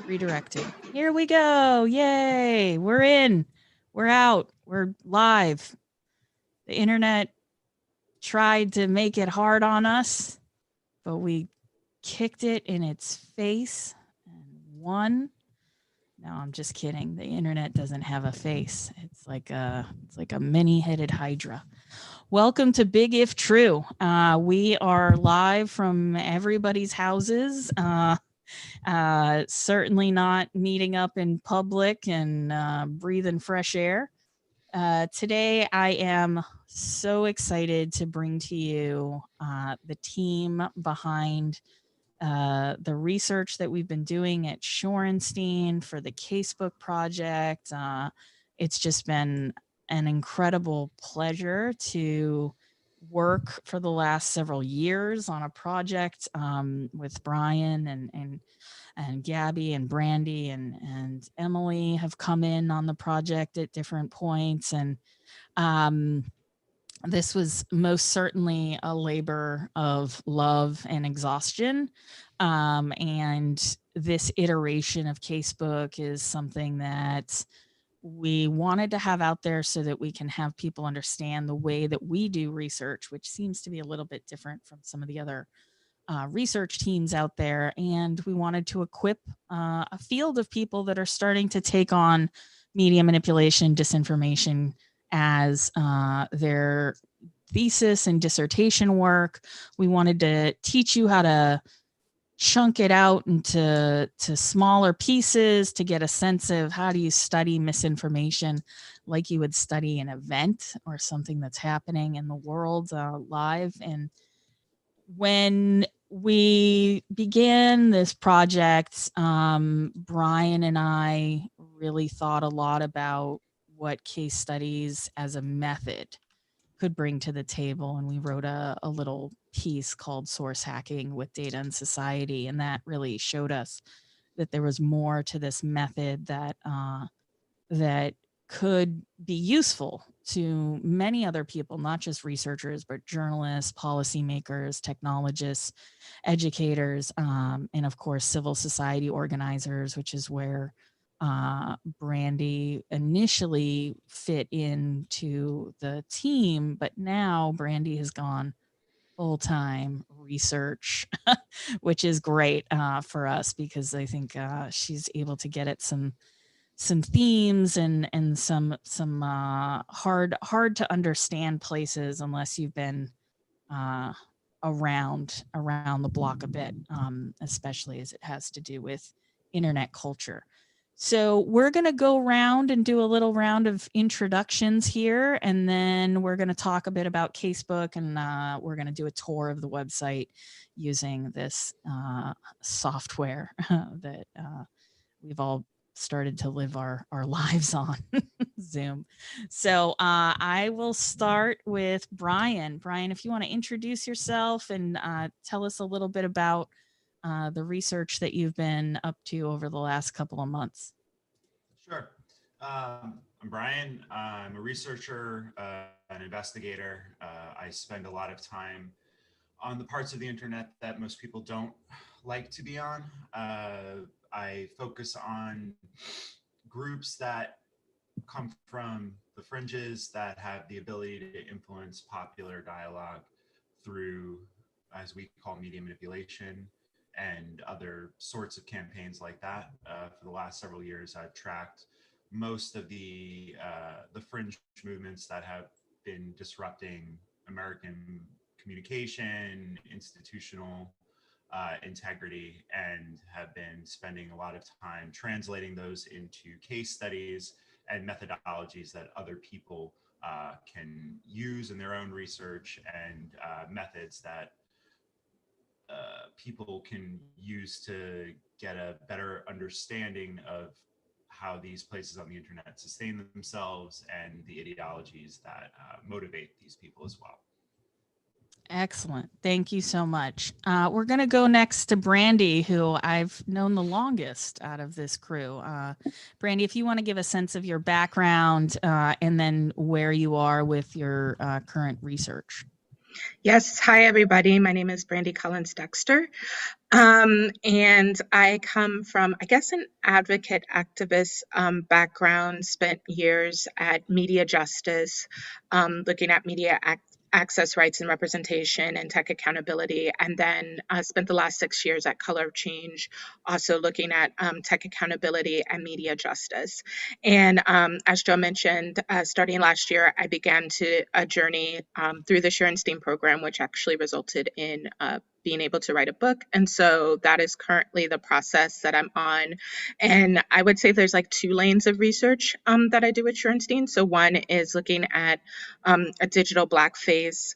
Redirecting. Here we go. Yay. We're in. We're out. We're live. The internet tried to make it hard on us, but we kicked it in its face and won. No, I'm just kidding. The internet doesn't have a face. It's like a many-headed hydra. Welcome to Big If True. We are live from everybody's houses. Certainly not meeting up in public and breathing fresh air. Today, I am so excited to bring to you the team behind the research that we've been doing at Shorenstein for the Casebook project. It's just been an incredible pleasure to work for the last several years on a project with Brian and Gabby and Brandi and Emily have come in on the project at different points. And this was most certainly a labor of love and exhaustion. And this iteration of Casebook is something that we wanted to have out there so that we can have people understand the way that we do research, which seems to be a little bit different from some of the other research teams out there. And we wanted to equip a field of people that are starting to take on media manipulation, disinformation as their thesis and dissertation work. We wanted to teach you how to chunk it out into smaller pieces to get a sense of how do you study misinformation like you would study an event or something that's happening in the world live. And when we began this project, Brian and I really thought a lot about what case studies as a method could bring to the table. And we wrote a little piece called Source Hacking with Data and Society. And that really showed us that there was more to this method that could be useful to many other people, not just researchers, but journalists, policymakers, technologists, educators, and of course, civil society organizers, which is where Brandi initially fit into the team, but now Brandi has gone full-time research, which is great for us because I think she's able to get at some themes and some hard to understand places unless you've been around the block a bit, especially as it has to do with internet culture. So we're going to go around and do a little round of introductions here, and then we're going to talk a bit about Casebook, and we're going to do a tour of the website using this software that we've all started to live our lives on, Zoom. So I will start with Brian. Brian, if you want to introduce yourself and tell us a little bit about the research that you've been up to over the last couple of months. Sure. I'm Brian. I'm a researcher, an investigator. I spend a lot of time on the parts of the internet that most people don't like to be on. I focus on groups that come from the fringes that have the ability to influence popular dialogue through, as we call, media manipulation and other sorts of campaigns like that. For the last several years, I've tracked most of the fringe movements that have been disrupting American communication, institutional integrity, and have been spending a lot of time translating those into case studies and methodologies that other people can use in their own research, and methods that people can use to get a better understanding of how these places on the internet sustain themselves and the ideologies that motivate these people as well. Excellent. Thank you so much. We're going to go next to Brandi, who I've known the longest out of this crew. Brandi, if you want to give a sense of your background and then where you are with your current research. Yes, hi everybody. My name is Brandi Collins-Dexter. And I come from, I guess, an advocate activist background, spent years at Media Justice, looking at media access rights and representation and tech accountability. And then spent the last 6 years at Color of Change, also looking at tech accountability and media justice. And as Joe mentioned, starting last year, I began a journey through the Shorenstein program, which actually resulted in being able to write a book. And so that is currently the process that I'm on. And I would say there's like 2 lanes of research that I do at Shorenstein. So one is looking at a digital blackface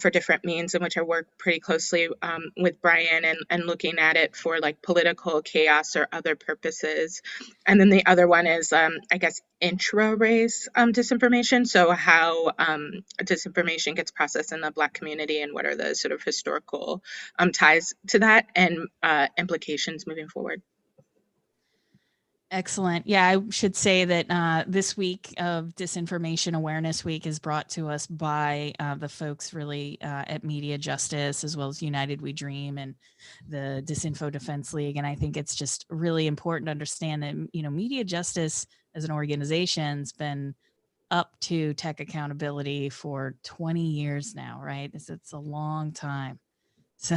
for different means, in which I work pretty closely with Brian and looking at it for like political chaos or other purposes. And then the other one is, I guess, intra-race disinformation. So how disinformation gets processed in the Black community and what are the sort of historical ties to that and implications moving forward. Excellent. Yeah, I should say that this week of Disinformation Awareness Week is brought to us by the folks really at Media Justice, as well as United We Dream and the Disinfo Defense League. And I think it's just really important to understand that, Media Justice as an organization has been up to tech accountability for 20 years now, right? It's a long time. So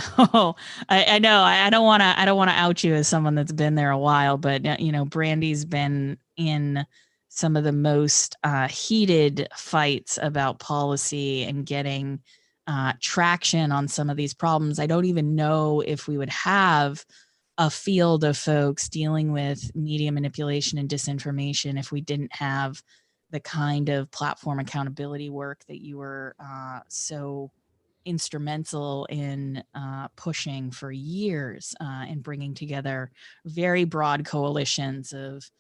I know I don't want to out you as someone that's been there a while, but Brandi's been in some of the most heated fights about policy and getting traction on some of these problems. I don't even know if we would have a field of folks dealing with media manipulation and disinformation if we didn't have the kind of platform accountability work that you were so instrumental in pushing for years and bringing together very broad coalitions of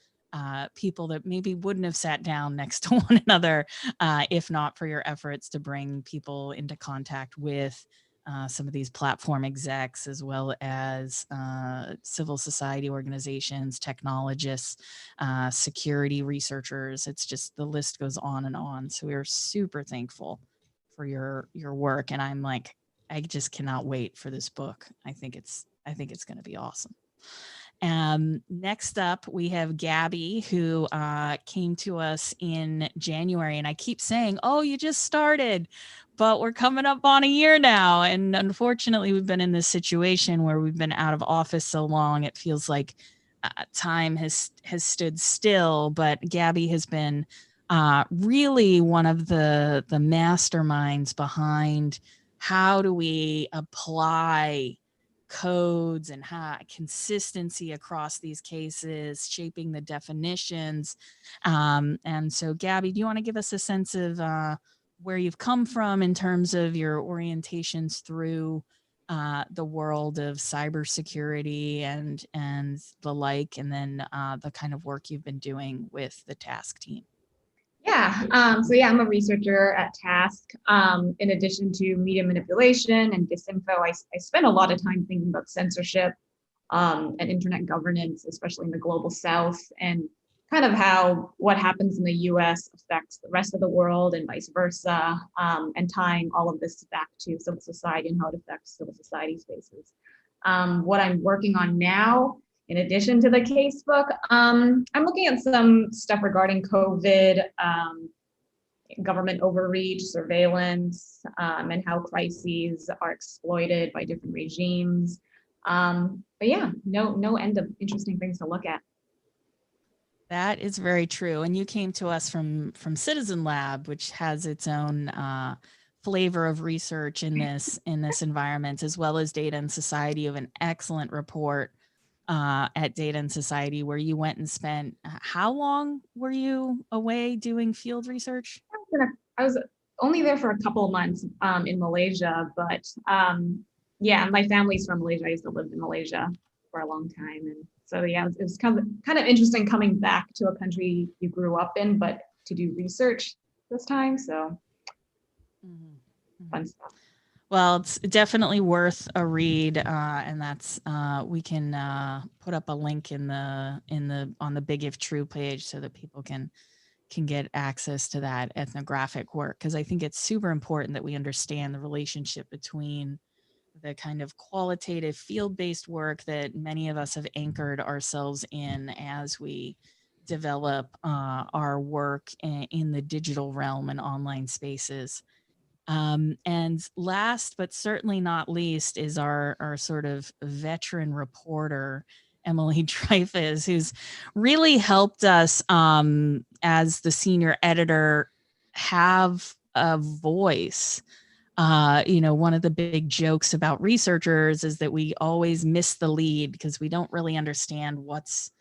people that maybe wouldn't have sat down next to one another if not for your efforts to bring people into contact with some of these platform execs, as well as civil society organizations, technologists, security researchers. It's just, the list goes on and on. So we're super thankful for your work, and I'm like, I just cannot wait for this book. I think it's going to be awesome. Next up, we have Gabby, who came to us in January, and I keep saying, "Oh, you just started," but we're coming up on a year now, and unfortunately, we've been in this situation where we've been out of office so long. It feels like time has stood still. But Gabby has been really one of the masterminds behind how do we apply codes and how consistency across these cases, shaping the definitions. And so, Gabby, do you want to give us a sense of where you've come from in terms of your orientations through the world of cybersecurity and the like, and then the kind of work you've been doing with the task team? Yeah, so I'm a researcher at Task. In addition to media manipulation and disinfo, I spend a lot of time thinking about censorship and internet governance, especially in the global South, and kind of how what happens in the US affects the rest of the world and vice versa, and tying all of this back to civil society and how it affects civil society spaces. What I'm working on now, in addition to the casebook, I'm looking at some stuff regarding COVID, government overreach, surveillance, and how crises are exploited by different regimes. But yeah, no end of interesting things to look at. That is very true. And you came to us from Citizen Lab, which has its own flavor of research in this environment, as well as Data and Society. You have an excellent report at Data and Society where you went and spent, how long were you away doing field research? I was only there for a couple of months in Malaysia, but yeah, my family's from Malaysia. I used to live in Malaysia for a long time. And so yeah, it was kind of interesting coming back to a country you grew up in, but to do research this time. So fun stuff. Well, it's definitely worth a read, and that's we can put up a link in the on the Big If True page so that people can can get access to that ethnographic work, because I think it's super important that we understand the relationship between the kind of qualitative field-based work that many of us have anchored ourselves in as we develop our work in the digital realm and online spaces. And last, but certainly not least, is our sort of veteran reporter, Emily Dreyfuss, who's really helped us as the senior editor have a voice. One of the big jokes about researchers is that we always miss the lead because we don't really understand what's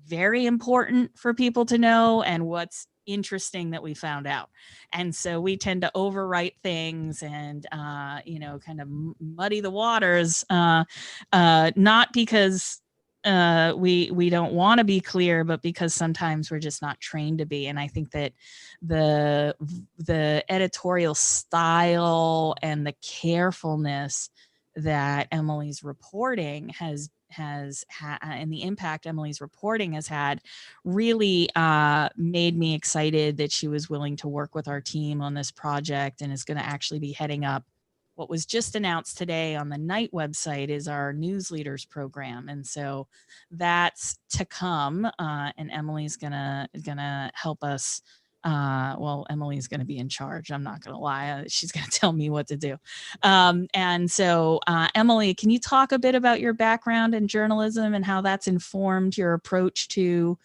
very important for people to know and what's interesting that we found out. And so we tend to overwrite things and, kind of muddy the waters, not because we don't want to be clear, but because sometimes we're just not trained to be. And I think that the editorial style and the carefulness that Emily's reporting and the impact Emily's reporting has had really made me excited that she was willing to work with our team on this project, and is going to actually be heading up what was just announced today on the Knight website is our news leaders program. And so that's to come, and Emily's gonna help us. Emily's going to be in charge. I'm not going to lie. She's going to tell me what to do. And so, Emily, can you talk a bit about your background in journalism and how that's informed your approach to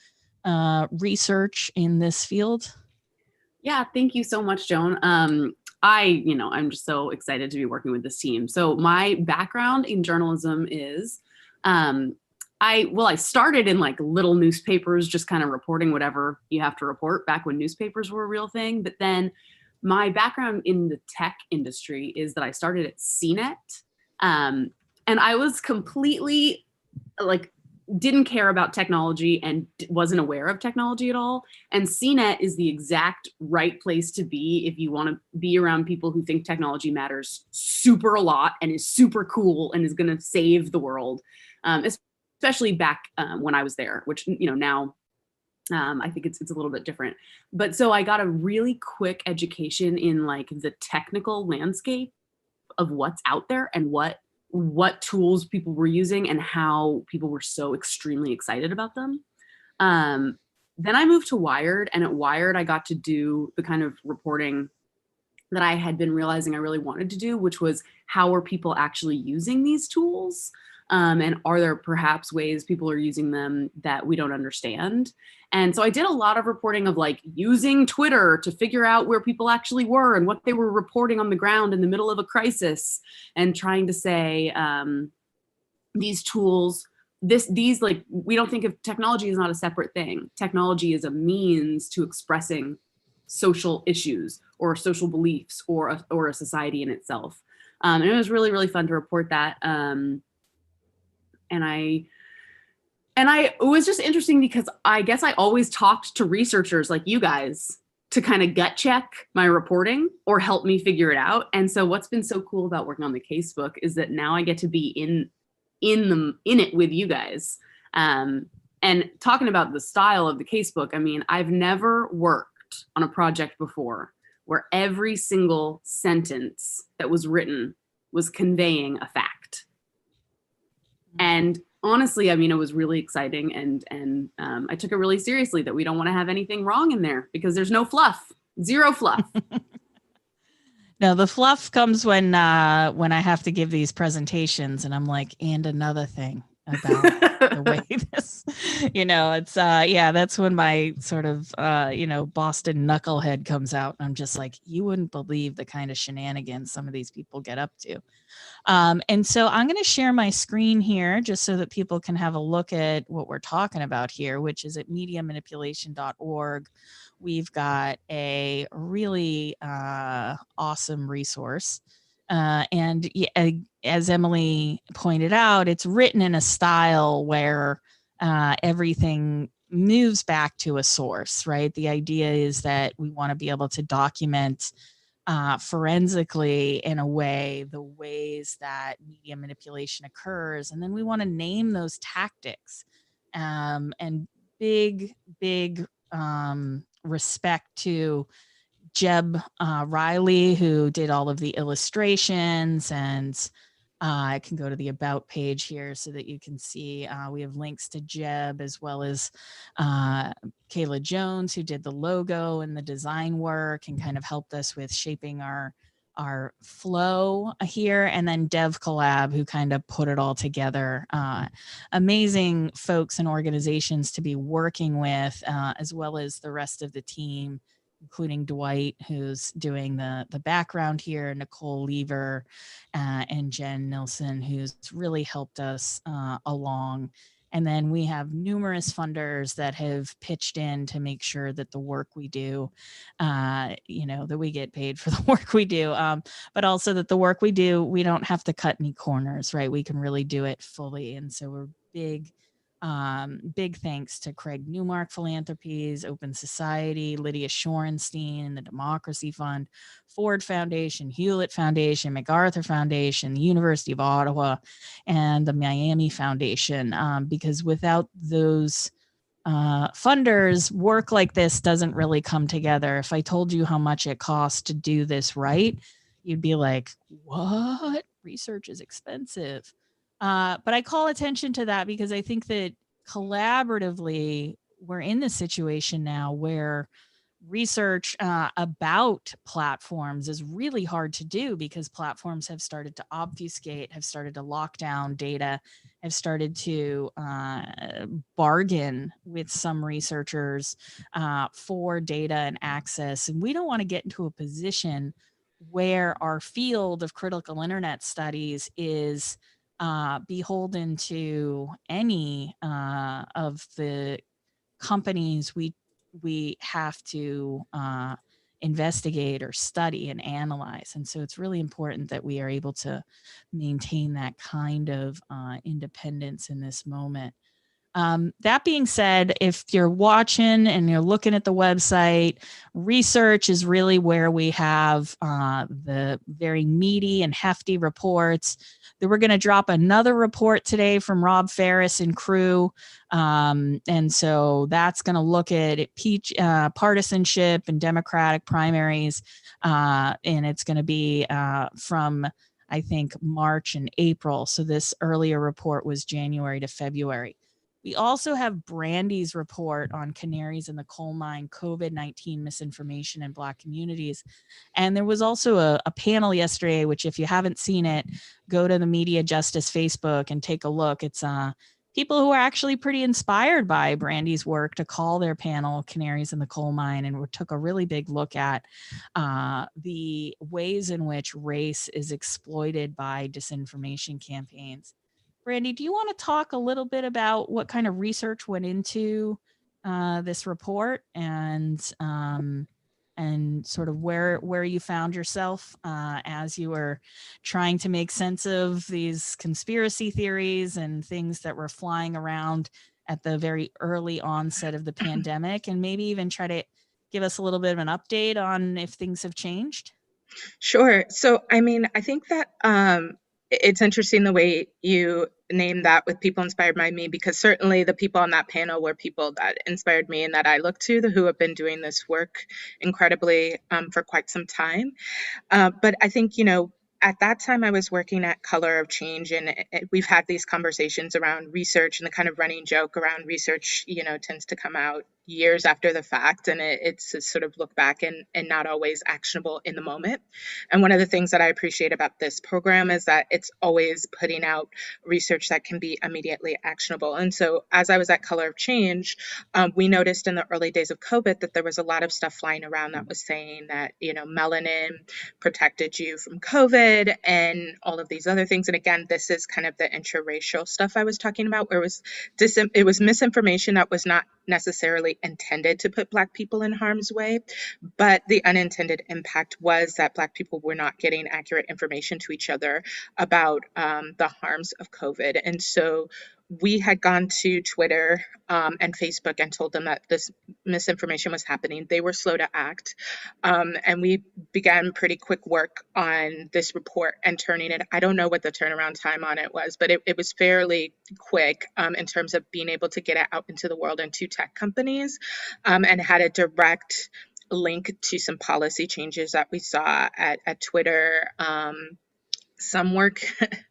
research in this field? Yeah, thank you so much, Joan. I'm just so excited to be working with this team. So my background in journalism is, I started in like little newspapers, just kind of reporting whatever you have to report back when newspapers were a real thing. But then my background in the tech industry is that I started at CNET. And I was completely didn't care about technology and wasn't aware of technology at all. And CNET is the exact right place to be if you want to be around people who think technology matters super a lot and is super cool and is going to save the world. Especially back when I was there, which, now I think it's a little bit different. But so I got a really quick education in like the technical landscape of what's out there and what tools people were using and how people were so extremely excited about them. Then I moved to Wired, and at Wired, I got to do the kind of reporting that I had been realizing I really wanted to do, which was how are people actually using these tools? And are there perhaps ways people are using them that we don't understand? And so I did a lot of reporting of like using Twitter to figure out where people actually were and what they were reporting on the ground in the middle of a crisis, and trying to say these tools, these like, we don't think of technology as not a separate thing. Technology is a means to expressing social issues or social beliefs or a society in itself. And it was really, really fun to report that. And it was just interesting because I guess I always talked to researchers like you guys to kind of gut check my reporting or help me figure it out. And so what's been so cool about working on the casebook is that now I get to be in it with you guys. And talking about the style of the casebook, I mean, I've never worked on a project before where every single sentence that was written was conveying a fact. And honestly, I mean, it was really exciting, and I took it really seriously that we don't want to have anything wrong in there because there's no fluff, zero fluff. No, the fluff comes when I have to give these presentations, and I'm like, and another thing about the way this, it's that's when my sort of Boston knucklehead comes out, and I'm just like, you wouldn't believe the kind of shenanigans some of these people get up to. And so I'm going to share my screen here just so that people can have a look at what we're talking about here, which is at mediamanipulation.org. We've got a really awesome resource. And as Emily pointed out, it's written in a style where everything moves back to a source, right? The idea is that we want to be able to document forensically in a way the ways that media manipulation occurs, and then we want to name those tactics. And big respect to Jeb Riley, who did all of the illustrations, and I can go to the about page here so that you can see we have links to Jeb, as well as Kayla Jones, who did the logo and the design work and kind of helped us with shaping our flow here, and then Dev Collab, who kind of put it all together. Amazing folks and organizations to be working with, as well as the rest of the team, including Dwight, who's doing the background here, Nicole Lever, and Jen Nilsson, who's really helped us along. And then we have numerous funders that have pitched in to make sure that the work we do, that we get paid for the work we do, but also that the work we do, we don't have to cut any corners, right? We can really do it fully. And so we're big thanks to Craig Newmark Philanthropies, Open Society, Lydia Shorenstein, the Democracy Fund, Ford Foundation, Hewlett Foundation, MacArthur Foundation, the University of Ottawa, and the Miami Foundation, because without those funders, work like this doesn't really come together. If I told you how much it costs to do this right, you'd be like, what? Research is expensive. But I call attention to that because I think that collaboratively, we're in this situation now where research about platforms is really hard to do because platforms have started to obfuscate, have started to lock down data, have started to bargain with some researchers for data and access. And we don't want to get into a position where our field of critical internet studies is beholden to any of the companies we have to investigate or study and analyze. And so it's really important that we are able to maintain that kind of independence in this moment. That being said, if you're watching and you're looking at the website, research is really where we have the very meaty and hefty reports. Then we're going to drop another report today from Rob Ferris and crew. And so that's going to look at partisanship and Democratic primaries. And it's going to be from, I think, March and April. So this earlier report was January to February. We also have Brandi's report on canaries in the coal mine, COVID-19 misinformation in Black communities. And there was also a panel yesterday, which if you haven't seen it, go to the Media Justice Facebook and take a look. It's people who are actually pretty inspired by Brandi's work to call their panel Canaries in the Coal Mine, and we took a really big look at the ways in which race is exploited by disinformation campaigns. Brandi, do you want to talk a little bit about what kind of research went into this report and sort of where you found yourself as you were trying to make sense of these conspiracy theories and things that were flying around at the very early onset of the pandemic, and maybe even try to give us a little bit of an update on if things have changed? Sure. So, I mean, I think that it's interesting the way you named that with people inspired by me, because certainly the people on that panel were people that inspired me and that I look to, who have been doing this work incredibly for quite some time. But I think, at that time I was working at Color of Change, and we've had these conversations around research, and the kind of running joke around research, tends to come out years after the fact, and it's a sort of look back and not always actionable in the moment. And one of the things that I appreciate about this program is that it's always putting out research that can be immediately actionable. And so as I was at Color of Change, we noticed in the early days of COVID that there was a lot of stuff flying around that was saying that, melanin protected you from COVID and all of these other things. And again, this is kind of the intraracial stuff I was talking about, where it was misinformation that was not necessarily intended to put Black people in harm's way, but the unintended impact was that Black people were not getting accurate information to each other about the harms of COVID. And so we had gone to Twitter and Facebook and told them that this misinformation was happening. They were slow to act. And we began pretty quick work on this report and turning it. I don't know what the turnaround time on it was, but it was fairly quick in terms of being able to get it out into the world and to tech companies, and had a direct link to some policy changes that we saw at Twitter. Some work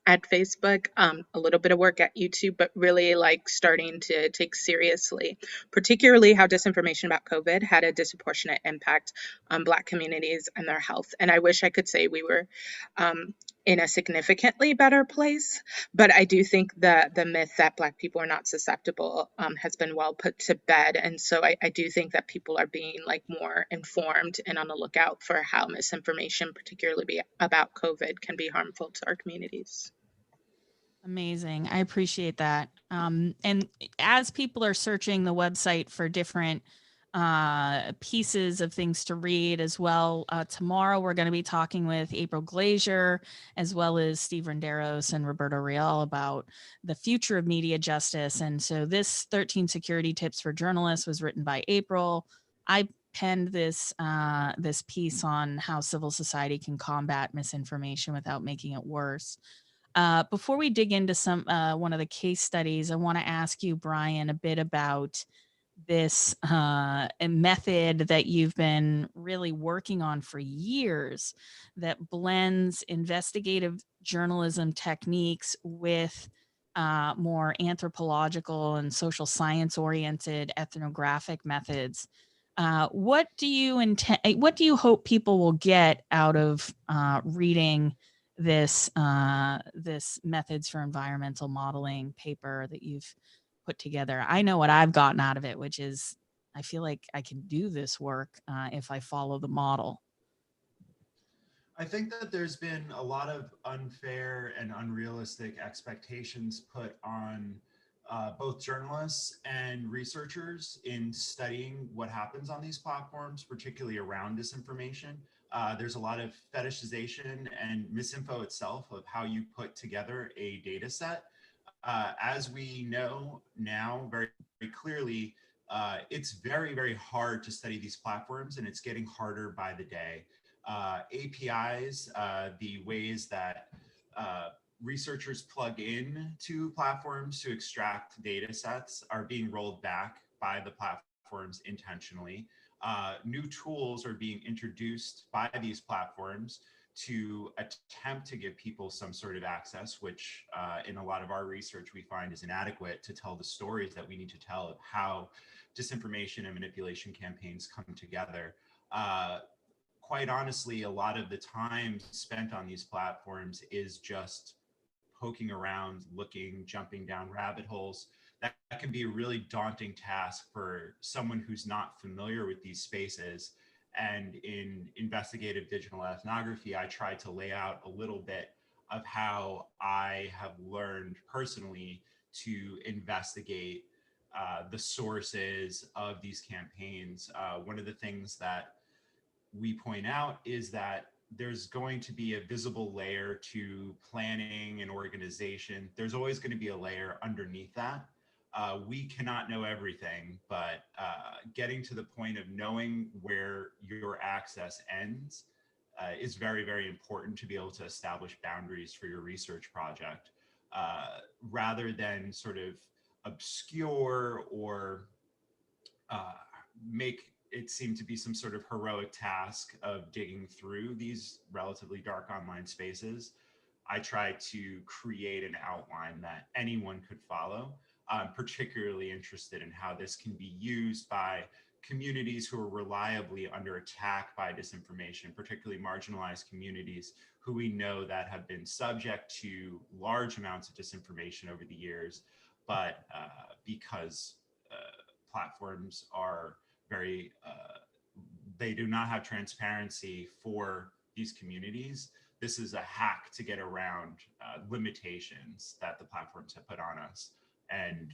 at Facebook, a little bit of work at YouTube, but really like starting to take seriously, particularly how disinformation about COVID had a disproportionate impact on Black communities and their health. And I wish I could say we were in a significantly better place, but I do think the myth that Black people are not susceptible has been well put to bed. And so I do think that people are being like more informed and on the lookout for how misinformation, particularly about COVID, can be harmful to our communities. Amazing. I appreciate that. And as people are searching the website for different pieces of things to read as well, tomorrow we're going to be talking with April Glazier, as well as Steve Renderos and Roberto Real about the future of media justice. And so this 13 security tips for journalists was written by April. I penned this this piece on how civil society can combat misinformation without making it worse. Before we dig into some one of the case studies, I want to ask you, Brian, a bit about this method that you've been really working on for years that blends investigative journalism techniques with more anthropological and social science oriented ethnographic methods. What do you hope people will get out of reading this this methods for environmental modeling paper that you've put together? I know what I've gotten out of it, which is I feel like I can do this work if I follow the model. I think that there's been a lot of unfair and unrealistic expectations put on both journalists and researchers in studying what happens on these platforms, particularly around disinformation. There's a lot of fetishization and misinfo itself of how you put together a data set. As we know now very, very clearly, it's very, very hard to study these platforms, and it's getting harder by the day. APIs, the ways that researchers plug in to platforms to extract data sets, are being rolled back by the platforms intentionally. New tools are being introduced by these platforms to attempt to give people some sort of access, which in a lot of our research we find is inadequate to tell the stories that we need to tell of how disinformation and manipulation campaigns come together. Quite honestly, a lot of the time spent on these platforms is just poking around, looking, jumping down rabbit holes. That can be a really daunting task for someone who's not familiar with these spaces. And in investigative digital ethnography, I try to lay out a little bit of how I have learned personally to investigate the sources of these campaigns. One of the things that we point out is that there's going to be a visible layer to planning and organization. There's always going to be a layer underneath that. We cannot know everything, but getting to the point of knowing where your access ends is very, very important to be able to establish boundaries for your research project, rather than sort of obscure or make it seemed to be some sort of heroic task of digging through these relatively dark online spaces. I try to create an outline that anyone could follow. I'm particularly interested in how this can be used by communities who are reliably under attack by disinformation, particularly marginalized communities who we know that have been subject to large amounts of disinformation over the years, but because platforms are very, they do not have transparency for these communities. This is a hack to get around limitations that the platforms have put on us. And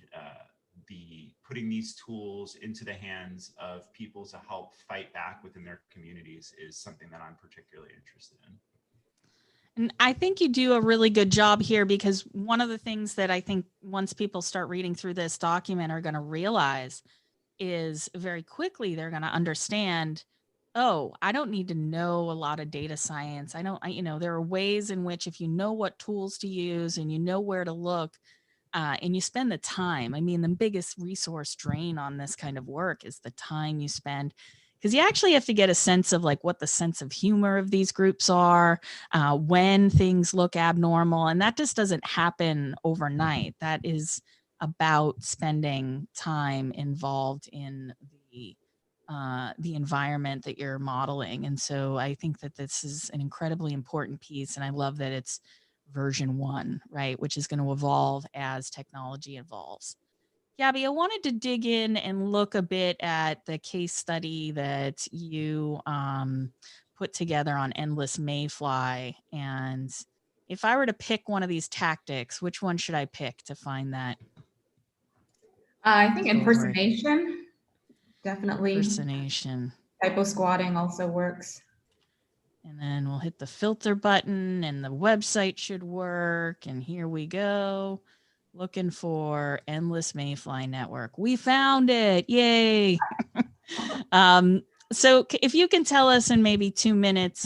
the putting these tools into the hands of people to help fight back within their communities is something that I'm particularly interested in. And I think you do a really good job here, because one of the things that I think once people start reading through this document are going to realize is very quickly they're going to understand, oh, I don't need to know a lot of data science. There are ways in which, if you know what tools to use and you know where to look, and you spend the time. I mean, the biggest resource drain on this kind of work is the time you spend, because you actually have to get a sense of like what the sense of humor of these groups are, when things look abnormal. And that just doesn't happen overnight. That is about spending time involved in the environment that you're modeling. And so I think that this is an incredibly important piece. And I love that it's version 1, right, which is going to evolve as technology evolves. Gabby, I wanted to dig in and look a bit at the case study that you put together on endless mayfly. And if I were to pick one of these tactics, which one should I pick to find that? I think impersonation, definitely. Impersonation. Typo squatting also works. And then we'll hit the filter button and the website should work. And here we go. Looking for Endless Mayfly Network. We found it. Yay. So if you can tell us in maybe 2 minutes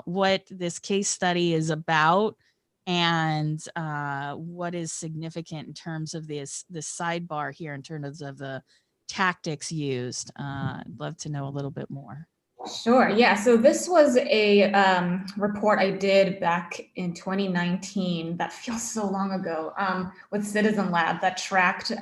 what this case study is about and what is significant in terms of this sidebar here in terms of the tactics used. I'd love to know a little bit more. Sure. Yeah. So this was a report I did back in 2019. That feels so long ago, with Citizen Lab, that tracked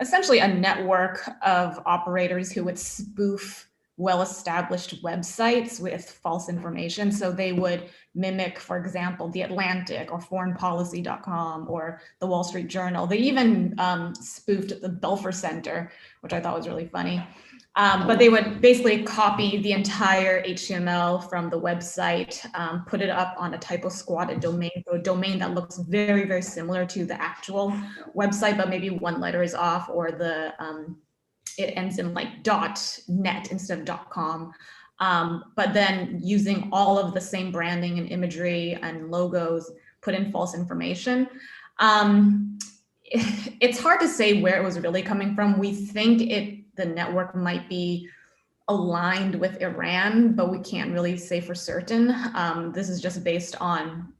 essentially a network of operators who would spoof well-established websites with false information. So they would mimic, for example, The Atlantic or foreignpolicy.com or the Wall Street Journal. They even spoofed the Belfer Center, which I thought was really funny. But they would basically copy the entire HTML from the website, put it up on a typo squatted domain, so a domain that looks very, very similar to the actual website, but maybe one letter is off, or the it ends in like .net instead of .com. But then using all of the same branding and imagery and logos, put in false information. It's hard to say where it was really coming from. We think the network might be aligned with Iran, but we can't really say for certain. This is just based on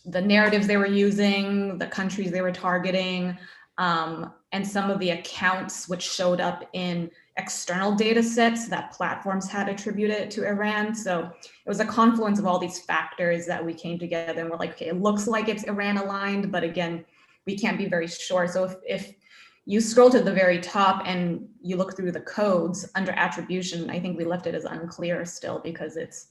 the narratives they were using, the countries they were targeting, and some of the accounts which showed up in external data sets that platforms had attributed to Iran. So it was a confluence of all these factors that we came together and we're like, okay, it looks like it's Iran aligned, but again, we can't be very sure. So if you scroll to the very top and you look through the codes under attribution, I think we left it as unclear still, because it's,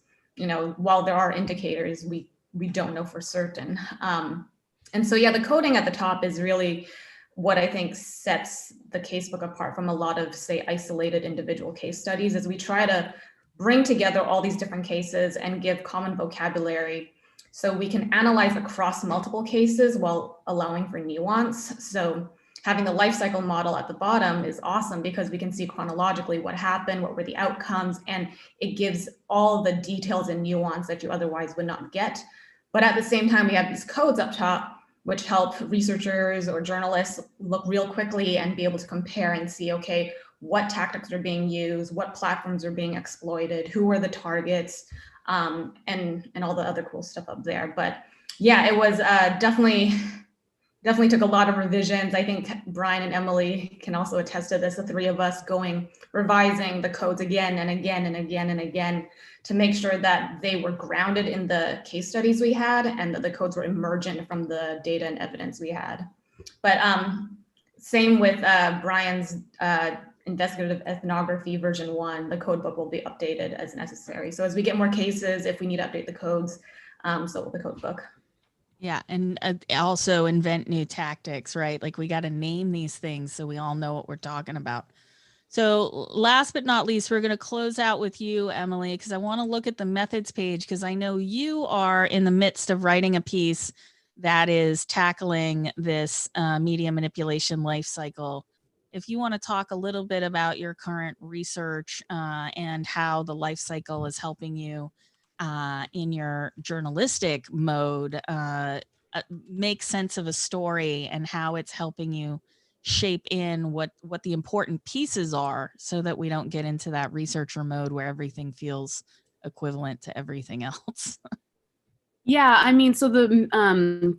while there are indicators, we don't know for certain. And so, yeah, the coding at the top is really what I think sets the casebook apart from a lot of, say, isolated individual case studies, is we try to bring together all these different cases and give common vocabulary so we can analyze across multiple cases while allowing for nuance. So having the life cycle model at the bottom is awesome because we can see chronologically what happened, what were the outcomes, and it gives all the details and nuance that you otherwise would not get. But at the same time, we have these codes up top, which help researchers or journalists look real quickly and be able to compare and see, okay, what tactics are being used, what platforms are being exploited, who are the targets, and all the other cool stuff up there. But yeah, it was definitely took a lot of revisions. I think Brian and Emily can also attest to this, the three of us revising the codes again and again and again and again to make sure that they were grounded in the case studies we had and that the codes were emergent from the data and evidence we had. But same with Brian's investigative ethnography version 1, the code book will be updated as necessary. So as we get more cases, if we need to update the codes, so will the code book. Yeah, and also invent new tactics, right? Like we got to name these things so we all know what we're talking about. So last but not least, we're going to close out with you, Emily, because I want to look at the methods page because I know you are in the midst of writing a piece that is tackling this media manipulation life cycle. If you want to talk a little bit about your current research and how the life cycle is helping you in your journalistic mode, make sense of a story and how it's helping you shape in what the important pieces are, so that we don't get into that researcher mode where everything feels equivalent to everything else. Yeah, I mean, so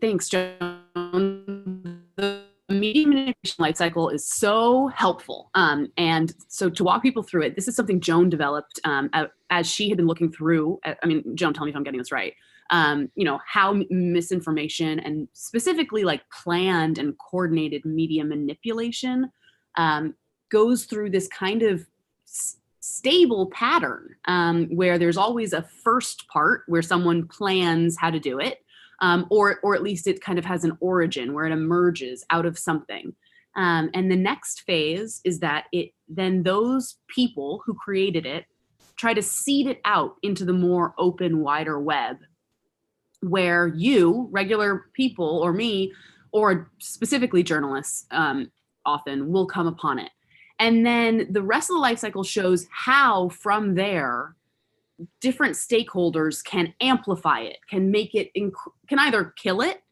thanks, Joan. The media manipulation life cycle is so helpful. And so to walk people through it, this is something Joan developed as she had been looking through. I mean, Joan, tell me if I'm getting this right. How misinformation and specifically like planned and coordinated media manipulation goes through this kind of stable pattern where there's always a first part where someone plans how to do it, or at least it kind of has an origin where it emerges out of something. And the next phase is that then those people who created it try to seed it out into the more open, wider web, where you, regular people, or me, or specifically journalists often will come upon it. And then the rest of the life cycle shows how from there, different stakeholders can amplify it, can make it, can either kill it,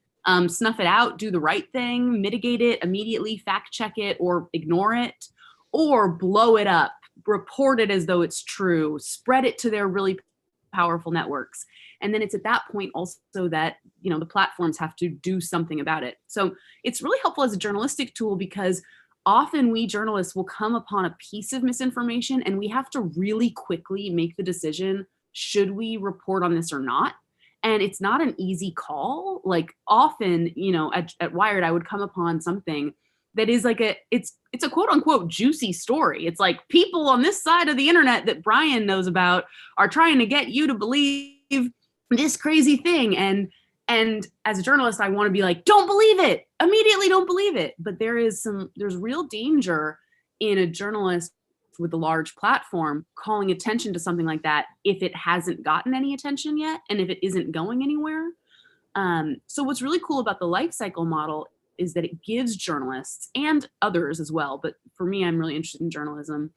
snuff it out, do the right thing, mitigate it immediately, fact check it, or ignore it, or blow it up, report it as though it's true, spread it to their really powerful networks. And then it's at that point also that, the platforms have to do something about it. So it's really helpful as a journalistic tool, because often we journalists will come upon a piece of misinformation and we have to really quickly make the decision, should we report on this or not? And it's not an easy call. Like often, at Wired, I would come upon something that is like it's a quote unquote juicy story. It's like people on this side of the internet that Brian knows about are trying to get you to believe this crazy thing. And as a journalist, I want to be like, don't believe it, immediately don't believe it. But there's real danger in a journalist with a large platform calling attention to something like that if it hasn't gotten any attention yet and if it isn't going anywhere. So what's really cool about the life cycle model is that it gives journalists and others as well, but for me, I'm really interested in journalism.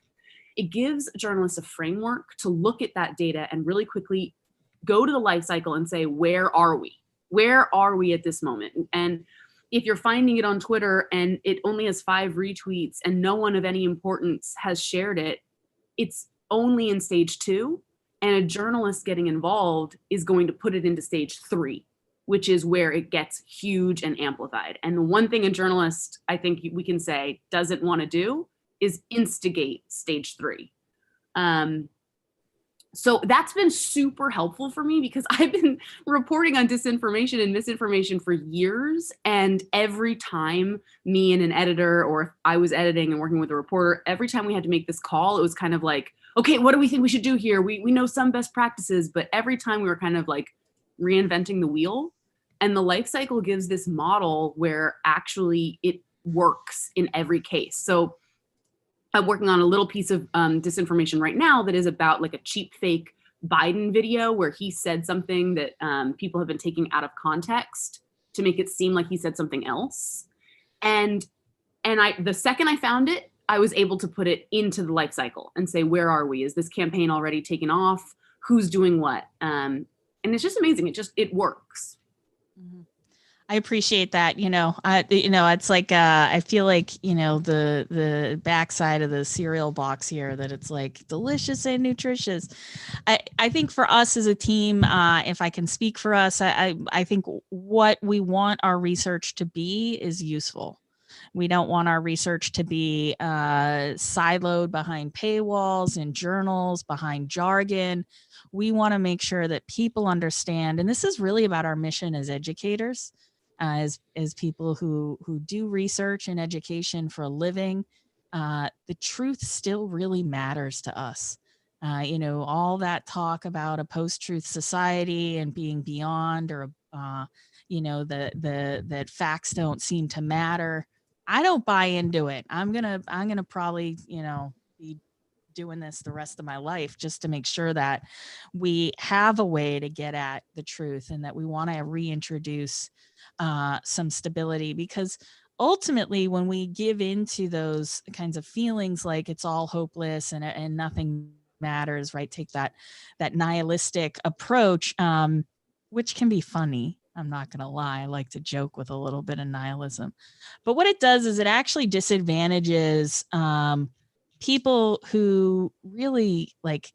It gives journalists a framework to look at that data and really quickly go to the life cycle and say, where are we? Where are we at this moment? And if you're finding it on Twitter and it only has 5 retweets and no one of any importance has shared it, it's only in stage 2. And a journalist getting involved is going to put it into stage 3, which is where it gets huge and amplified. And the one thing a journalist, I think we can say, doesn't want to do is instigate stage 3. So that's been super helpful for me because I've been reporting on disinformation and misinformation for years. And every time me and an editor, or if I was editing and working with a reporter, every time we had to make this call, it was kind of like, okay, what do we think we should do here? We know some best practices, but every time we were kind of like reinventing the wheel. And the life cycle gives this model where actually it works in every case. So I'm working on a little piece of disinformation right now that is about like a cheap fake Biden video where he said something that people have been taking out of context to make it seem like he said something else. And the second I found it, I was able to put it into the life cycle and say, where are we? Is this campaign already taken off? Who's doing what? And it's just amazing. It works. Mm-hmm. I appreciate that. It's like, I feel like, the backside of the cereal box here, that it's like delicious and nutritious. I think for us as a team, if I can speak for us, I think what we want our research to be is useful. We don't want our research to be siloed behind paywalls and journals, behind jargon. We want to make sure that people understand, and this is really about our mission as educators, as people who do research and education for a living. The truth still really matters to us. All that talk about a post-truth society and being beyond, or that facts don't seem to matter. I don't buy into it. I'm gonna probably be doing this the rest of my life just to make sure that we have a way to get at the truth, and that we want to reintroduce some stability, because ultimately when we give into those kinds of feelings like it's all hopeless and nothing matters, right? Take that nihilistic approach, which can be funny. I'm not going to lie. I like to joke with a little bit of nihilism. But what it does is it actually disadvantages people who really like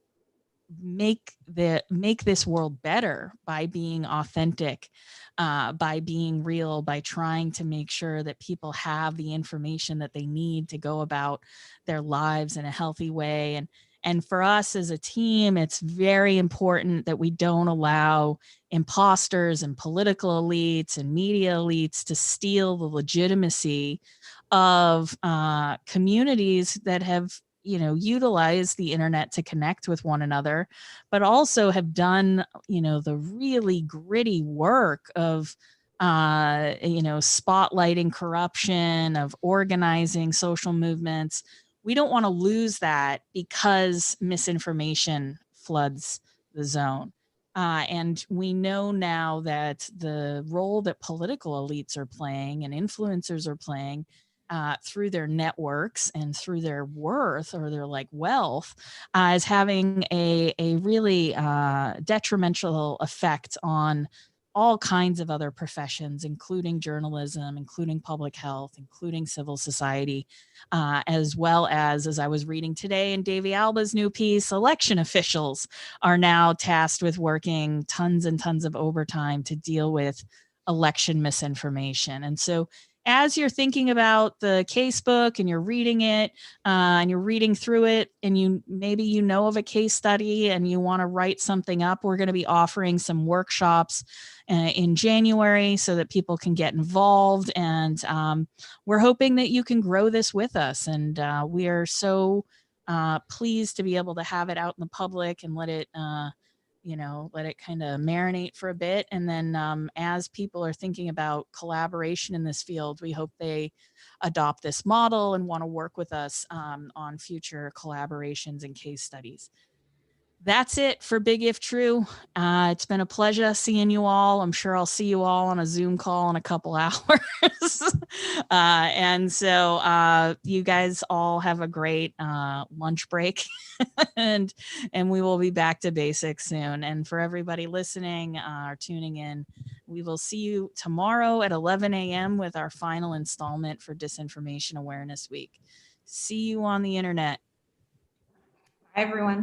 make this world better by being authentic, by being real, by trying to make sure that people have the information that they need to go about their lives in a healthy way. And for us as a team, it's very important that we don't allow imposters and political elites and media elites to steal the legitimacy of communities that have, utilize the internet to connect with one another, but also have done, the really gritty work of, spotlighting corruption, of organizing social movements. We don't want to lose that because misinformation floods the zone. And we know now that the role that political elites are playing and influencers are playing through their networks and through their worth or their wealth is having a really detrimental effect on all kinds of other professions, including journalism, including public health, including civil society, as well as I was reading today in Davy Alba's new piece, election officials are now tasked with working tons and tons of overtime to deal with election misinformation. And so as you're thinking about the casebook and you're reading it and you're reading through it and maybe you know of a case study and you want to write something up, we're going to be offering some workshops in January so that people can get involved. And we're hoping that you can grow this with us. And we are so pleased to be able to have it out in the public and let it kind of marinate for a bit. And then as people are thinking about collaboration in this field, we hope they adopt this model and want to work with us on future collaborations and case studies. That's it for Big If True. It's been a pleasure seeing you all. I'm sure I'll see you all on a Zoom call in a couple hours. And so you guys all have a great lunch break and we will be back to basics soon. And for everybody listening or tuning in, we will see you tomorrow at 11 a.m. with our final installment for Disinformation Awareness Week. See you on the internet. Bye, everyone.